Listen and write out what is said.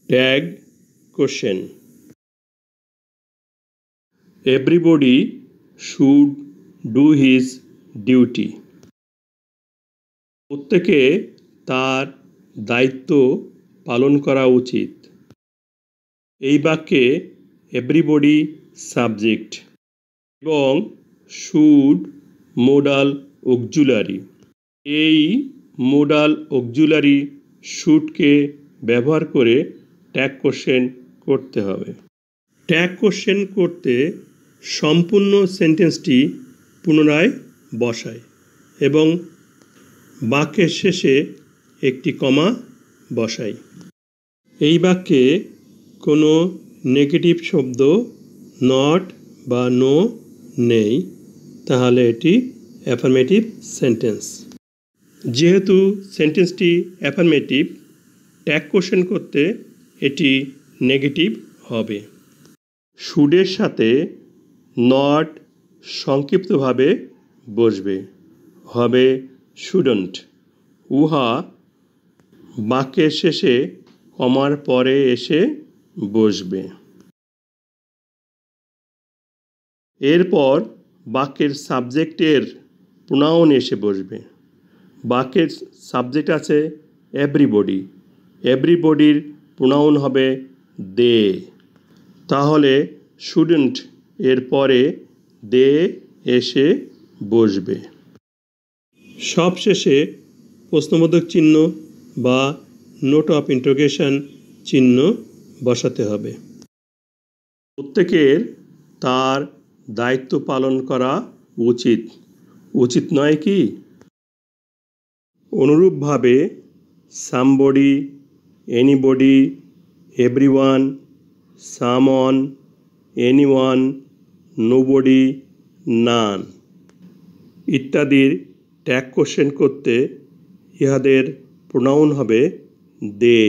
Tag question. Everybody should do his duty. প্রত্যেকে তার দায়িত্ব পালন করা উচিত। এই বাক্যে এভরিবডি সাবজেক্ট এবং শুড মোডাল অক্সিলারি। এই মোডাল অক্সিলারি শুডকে ব্যবহার করে ট্যাগ কোশ্চেন করতে হবে। ট্যাগ কোশ্চেন করতে সম্পূর্ণ সেন্টেন্সটি পুনরায় বসায় এবং বাক্যের শেষে একটি কমা বসাই। এই বাক্যে কোনো নেগেটিভ শব্দ নট বা নো নেই, তাহলে এটি অ্যাফার্মেটিভ সেন্টেন্স। যেহেতু সেন্টেন্সটি অ্যাফার্মেটিভ, ট্যাগ কোশ্চেন করতে এটি নেগেটিভ হবে। শুডের সাথে নট সংক্ষিপ্তভাবে বসবে, হবে শুডন্ট। উহা বাক্যের শেষে কমার পরে এসে বসবে। এরপর বাক্যের সাবজেক্টের প্রোনাউন এসে বসবে। বাক্যের সাবজেক্ট আছে এভরিবডি, এভরিবডির প্রোনাউন হবে দে, তাহলে শুডন্ট এর পরে দে এসে বসবে। সবশেষে প্রশ্নবোধক চিহ্ন বা নোট অফ ইন্টারোগেশন চিহ্ন বসাতে হবে। প্রত্যেকের তার দায়িত্ব পালন করা উচিত, উচিত নয় কি? অনুরূপভাবে somebody, anybody, everyone, someone, anyone, nobody, none ইত্যাদির ট্যাগ কোশ্চেন করতে ইহাদের প্রোনাউন হবে দে।